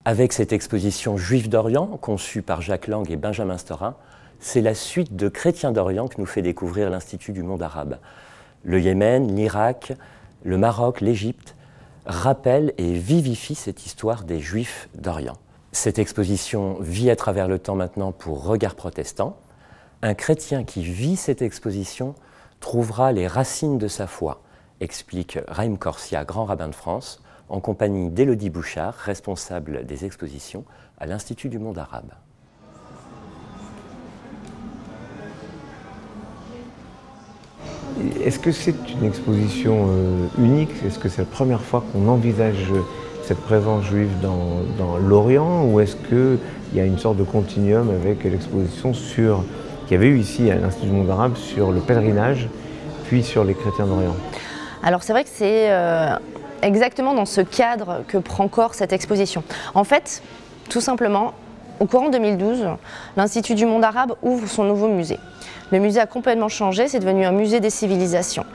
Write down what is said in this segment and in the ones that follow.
Avec cette exposition Juifs d'Orient, conçue par Jacques Lang et Benjamin Storin, c'est la suite de Chrétiens d'Orient que nous fait découvrir l'Institut du monde arabe. Le Yémen, l'Irak, le Maroc, l'Égypte rappellent et vivifient cette histoire des Juifs d'Orient. Cette exposition vit à travers le temps maintenant pour Regard Protestant. Un chrétien qui vit cette exposition trouvera les racines de sa foi, explique Raïm Corsia, grand rabbin de France, en compagnie d'Élodie Bouchard, responsable des expositions à l'Institut du monde arabe. Est-ce que c'est une exposition unique? Est-ce que c'est la première fois qu'on envisage cette présence juive dans l'Orient, ou est-ce qu'il y a une sorte de continuum avec l'exposition qu'il y avait eu ici à l'Institut du monde arabe sur le pèlerinage, puis sur les chrétiens d'Orient? Alors c'est vrai que c'est exactement dans ce cadre que prend corps cette exposition. En fait, tout simplement, au courant 2012, l'Institut du monde arabe ouvre son nouveau musée. Le musée a complètement changé, c'est devenu un musée des civilisations.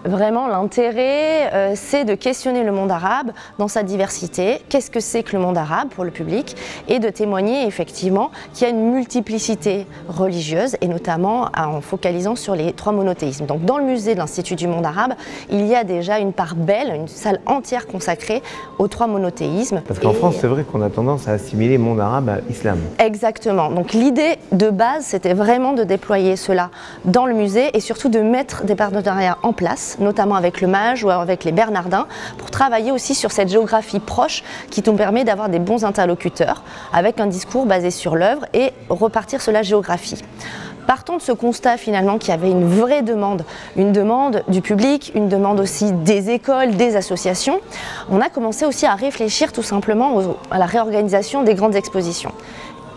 Vraiment, l'intérêt, c'est de questionner le monde arabe dans sa diversité. Qu'est-ce que c'est que le monde arabe pour le public? Et de témoigner effectivement qu'il y a une multiplicité religieuse, et notamment en focalisant sur les 3 monothéismes. Donc dans le musée de l'Institut du monde arabe, il y a déjà une part belle, une salle entière consacrée aux 3 monothéismes. Parce qu'en France, c'est vrai qu'on a tendance à assimiler monde arabe à islam. Exactement. Donc l'idée de base, c'était vraiment de déployer cela dans le musée et surtout de mettre des partenariats en place, notamment avec le Mage ou avec les Bernardins, pour travailler aussi sur cette géographie proche qui nous permet d'avoir des bons interlocuteurs avec un discours basé sur l'œuvre et repartir sur la géographie. Partons de ce constat finalement qu'il y avait une vraie demande, une demande du public, une demande aussi des écoles, des associations. On a commencé aussi à réfléchir tout simplement à la réorganisation des grandes expositions.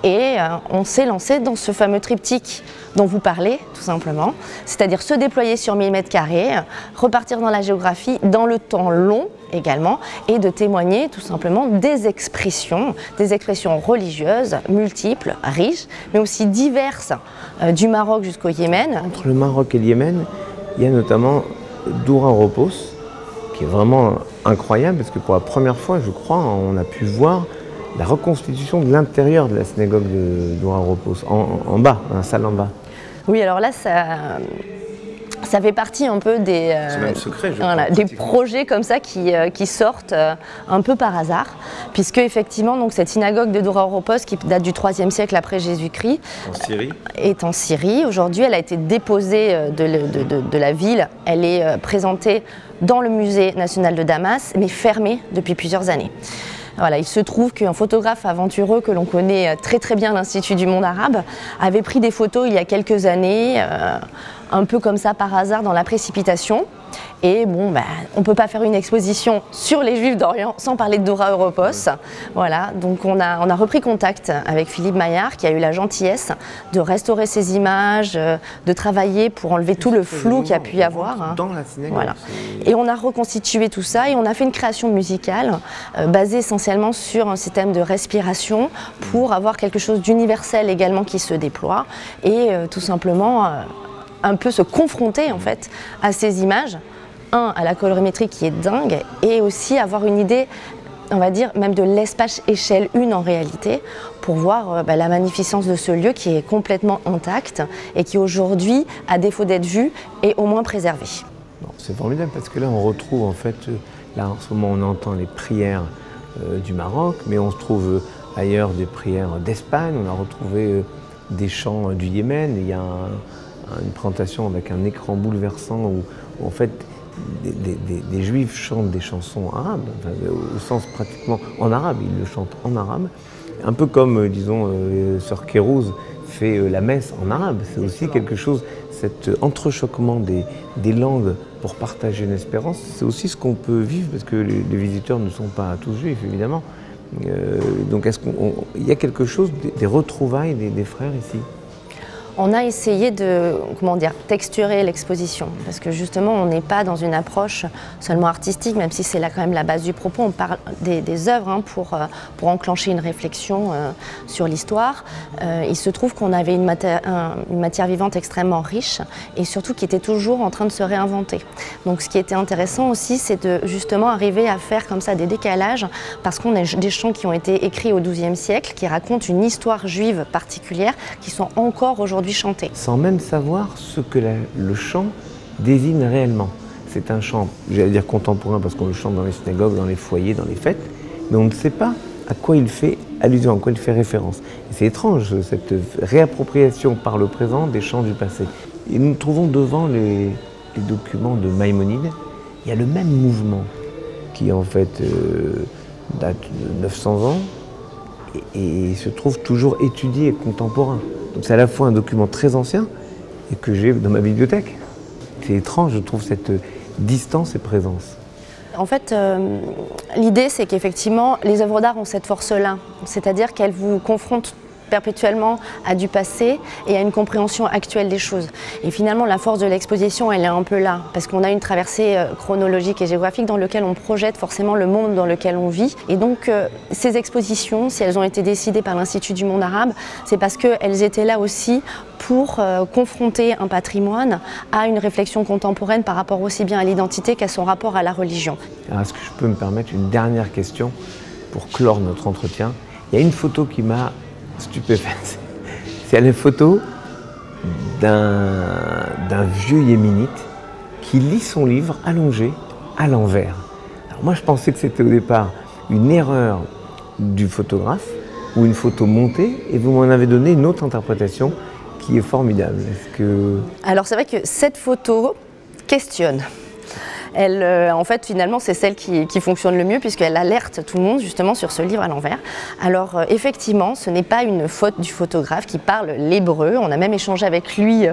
Et on s'est lancé dans ce fameux triptyque dont vous parlez, tout simplement, c'est-à-dire se déployer sur 1000 m², repartir dans la géographie, dans le temps long également, et de témoigner tout simplement des expressions religieuses, multiples, riches, mais aussi diverses, du Maroc jusqu'au Yémen. Entre le Maroc et le Yémen, il y a notamment Doura Ropos, qui est vraiment incroyable, parce que pour la première fois, je crois, on a pu voir la reconstitution de l'intérieur de la synagogue de Doura Ropos, en bas, dans la salle en bas. Oui, alors là, ça fait partie un peu des, secret, des projets comme ça qui sortent un peu par hasard, puisque effectivement donc, cette synagogue de Doura Ropos, qui date du IIIe siècle après Jésus-Christ, est en Syrie. Aujourd'hui, elle a été déposée de la ville, elle est présentée dans le musée national de Damas, mais fermée depuis plusieurs années. Voilà, il se trouve qu'un photographe aventureux que l'on connaît très très bien à l'Institut du monde arabe avait pris des photos il y a quelques années, un peu comme ça par hasard dans la précipitation. Et bon, on ne peut pas faire une exposition sur les Juifs d'Orient sans parler de Doura Ropos. Voilà, donc on a repris contact avec Philippe Maillard qui a eu la gentillesse de restaurer ces images, de travailler pour enlever tout le flou qu'il y a pu y avoir. Dans la synagogue. Voilà. Et on a reconstitué tout ça et on a fait une création musicale basée essentiellement sur un système de respiration pour avoir quelque chose d'universel également qui se déploie et tout simplement un peu se confronter en fait à ces images, à la colorimétrie qui est dingue, et aussi avoir une idée, on va dire, même de l'espace échelle 1 en réalité, pour voir la magnificence de ce lieu qui est complètement intact et qui aujourd'hui, à défaut d'être vu, est au moins préservé. C'est formidable parce que là on retrouve en fait, là en ce moment on entend les prières du Maroc, mais on se trouve ailleurs des prières d'Espagne, on a retrouvé des chants du Yémen, il y a une présentation avec un écran bouleversant où en fait des juifs chantent des chansons arabes, enfin, au sens pratiquement en arabe, ils le chantent en arabe, un peu comme disons Sœur Kérouz fait la messe en arabe. C'est aussi quelque chose, cet entrechoquement des langues pour partager une espérance, c'est aussi ce qu'on peut vivre parce que les visiteurs ne sont pas tous juifs évidemment. Donc est-ce qu'il y a quelque chose des retrouvailles des frères ici? On a essayé de, texturer l'exposition, parce que justement on n'est pas dans une approche seulement artistique, même si c'est là quand même la base du propos. On parle des œuvres pour enclencher une réflexion sur l'histoire. Il se trouve qu'on avait une matière vivante extrêmement riche et surtout qui était toujours en train de se réinventer. Donc ce qui était intéressant aussi, c'est de justement arriver à faire comme ça des décalages, parce qu'on a des chants qui ont été écrits au XIIe siècle, qui racontent une histoire juive particulière, qui sont encore aujourd'hui chantés. Sans même savoir ce que le chant désigne réellement. C'est un chant, j'allais dire contemporain, parce qu'on le chante dans les synagogues, dans les foyers, dans les fêtes, mais on ne sait pas à quoi il fait allusion, à quoi il fait référence. C'est étrange, cette réappropriation par le présent des chants du passé. Et nous nous trouvons devant les documents de Maïmonide. Il y a le même mouvement qui en fait date de 900 ans et se trouve toujours étudié et contemporain. Donc c'est à la fois un document très ancien et que j'ai dans ma bibliothèque. C'est étrange, je trouve, cette distance et présence. En fait, l'idée, c'est qu'effectivement, les œuvres d'art ont cette force-là, c'est-à-dire qu'elles vous confrontent perpétuellement à du passé et à une compréhension actuelle des choses. Et finalement, la force de l'exposition, elle est un peu là, parce qu'on a une traversée chronologique et géographique dans laquelle on projette forcément le monde dans lequel on vit. Et donc, ces expositions, si elles ont été décidées par l'Institut du monde arabe, c'est parce qu'elles étaient là aussi pour confronter un patrimoine à une réflexion contemporaine par rapport aussi bien à l'identité qu'à son rapport à la religion. Alors, est-ce que je peux me permettre une dernière question pour clore notre entretien? Il y a une photo qui m'a stupéfaite. C'est la photo d'un vieux yéménite qui lit son livre allongé à l'envers. Alors moi je pensais que c'était au départ une erreur du photographe ou une photo montée et vous m'en avez donné une autre interprétation qui est formidable. Alors c'est vrai que cette photo questionne. Elle, en fait, finalement, c'est celle qui fonctionne le mieux puisqu'elle alerte tout le monde justement sur ce livre à l'envers. Alors, effectivement, ce n'est pas une faute du photographe qui parle l'hébreu. On a même échangé avec lui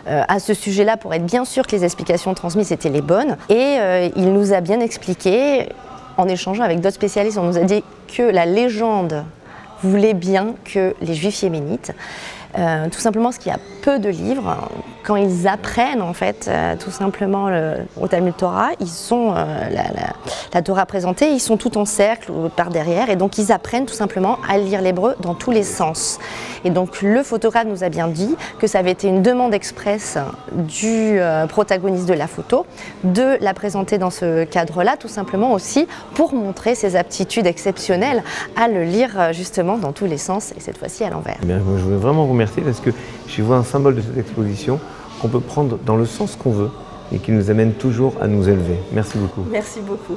à ce sujet-là pour être bien sûr que les explications transmises étaient les bonnes. Et il nous a bien expliqué, en échangeant avec d'autres spécialistes, on nous a dit que la légende voulait bien que les Juifs yéménites, tout simplement parce qu'il y a peu de livres, quand ils apprennent en fait tout simplement au Talmud Torah, ils sont la Torah présentée, ils sont tout en cercle ou par derrière et donc ils apprennent tout simplement à lire l'hébreu dans tous les sens. Et donc le photographe nous a bien dit que ça avait été une demande expresse du protagoniste de la photo de la présenter dans ce cadre-là, tout simplement aussi pour montrer ses aptitudes exceptionnelles à le lire justement dans tous les sens et cette fois-ci à l'envers. Eh bien, je voulais vraiment vous remercier parce que j'y vois un symbole de cette exposition qu'on peut prendre dans le sens qu'on veut et qui nous amène toujours à nous élever. Merci beaucoup. Merci beaucoup.